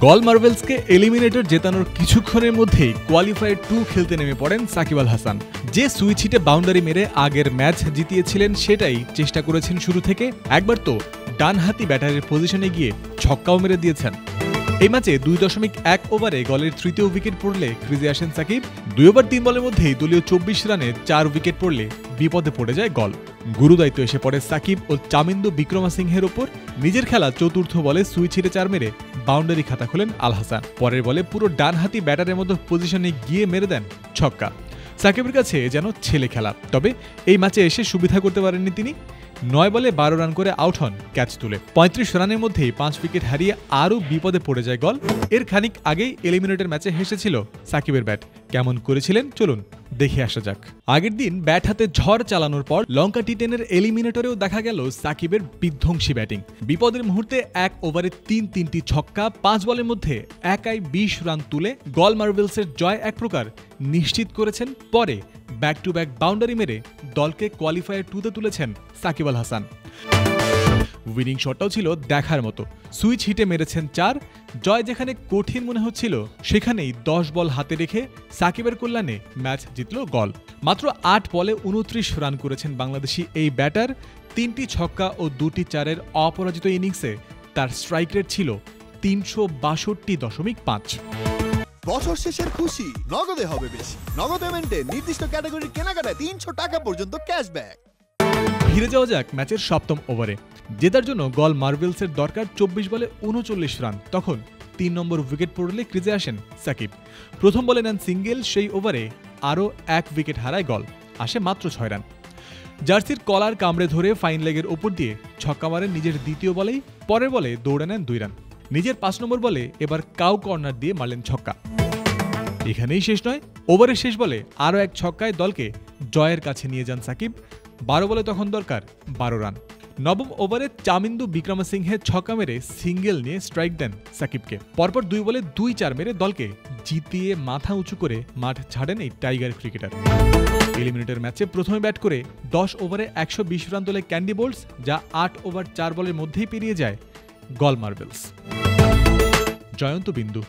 গল মার্বেলসকে eliminator জেতানোর কিছুক্ষণের মধ্যেই qualifier 2 খেলতে নেমে পড়েন সাকিব আল হাসান। যে সুইচ হিটে বাউন্ডারি মেরে আগের ম্যাচ জিতিয়েছিলেন সেটাই চেষ্টা করেছেন শুরু থেকে। একবার তো ডানহাতি ব্যাটারের পজিশনে গিয়ে ছক্কাও মেরে দিয়েছেন। এই ম্যাচে 2.1 ওভারে গলের তৃতীয় উইকেট পড়লে ক্রিজে আসেন সাকিব। 2 ওভার 3 বলের মধ্যেই দলীয় 24 রানে 4 উইকেট পড়লে বিপদে পড়ে যায় গল। গুরুদায়িত্ব এসে পড়ে সাকিব ও চামিন্দু বিক্রমাসিংহের ওপর। নিজের খেলা চতুর্থ বলে সুইচ হিটে 4 মেরে বাউন্ডারি খাতা খোলেন আল হাসান। পরের বলে পুরো ডানহাতি ব্যাটারের মতো পজিশনে গিয়ে মেরে দেন ছক্কা। সাকিবের কাছে যেন ছেলে খেলা। তবে এই ম্যাচে এসে সুবিধা করতে পারেননি তিনি। 9 বলে 12 রান করে আউট হন ক্যাচ তুলে। 35 রানের মধ্যেই 5 উইকেট হারিয়ে আরও বিপদে পড়ে যায় গল। এর খানিক আগেই এলিমিনেটর ম্যাচে হেসেছিল সাকিবের ব্যাট। কেমন করেছিলেন চলুন দেখে আসা যাক। আগের দিন ব্যাট হাতে ঝড় চালানোর পর লঙ্কা টি10-এর এলিমিনেটরেও দেখা গেল সাকিবের বিধ্বংসী ব্যাটিং। বিপদের মুহূর্তে 1 ওভারে 3টি ছক্কা, 5 বলের মধ্যে একাই 20 রান তুলে গল মার্বেলসের জয় এক প্রকার নিশ্চিত করেছেন। পরে ব্যাক টু ব্যাক বাউন্ডারি মেরে দলকে কোয়ালিফায়ার 2-তে তুলেছেন সাকিব আল হাসান। উইনিং শটটাও ছিল দেখার মতো। সুইচ হিটে মেরেছেন 4। জয় যেখানে কঠিন মনে হচ্ছিল সেখানেই 10 বল হাতে রেখে সাকিবের কল্যাণে ম্যাচ জিতল গল। মাত্র 8 বলে 29 রান করেছেন বাংলাদেশি এই ব্যাটার। 3টি ছক্কা ও 2টি চারের অপরাজিত ইনিংসে তার স্ট্রাইক রেট ছিল 362.5। বছর শেষের খুশি নগদে হবে বেশি। নগদ পেমেন্টে নির্দিষ্ট ক্যাটাগরির কেনাকাটায় 300 টাকা পর্যন্ত ক্যাশব্যাক। ফিরে যাওয়া যাক ম্যাচের 7ম ওভারে। জেতার জন্য গল মার্বেলসের দরকার 24 বলে 39 রান। তখন 3 নম্বর উইকেট পড়লে ক্রিজে আসেন সাকিব। প্রথম বলে নেন সিঙ্গেল। সেই ওভারে আরও 1 উইকেট হারায় গল। আসে মাত্র 6 রান। জার্সির কলার কামড়ে ধরে ফাইন লেগের ওপর দিয়ে ছক্কা মারেন নিজের দ্বিতীয় বলেই। পরের বলে দৌড়ে নেন 2 রান। নিজের 5 নম্বর বলে এবার কাউ কর্নার দিয়ে মারলেন ছক্কা। এখানেই শেষ নয়, ওভারের শেষ বলে আরও 1 ছক্কায় দলকে জয়ের কাছে নিয়ে যান সাকিব। 12 বলে তখন দরকার 12 রান। 9ম ওভারে চামিন্দু বিক্রমাসিংহে ছক্কা মেরে সিঙ্গেল নিয়ে স্ট্রাইক দেন সাকিবকে। পরপর 2 বলে 2-4 মেরে দলকে জিতিয়ে মাথা উঁচু করে মাঠ ছাড়েন এই টাইগার ক্রিকেটার। এলিমিনেটর ম্যাচে প্রথমে ব্যাট করে 10 ওভারে 120 রান তোলে ক্যান্ডি বোল্টস, যা 8 ওভার 4 বলের মধ্যেই পেরিয়ে যায় গল মার্বেলস। জয়ন্ত বিন্দু।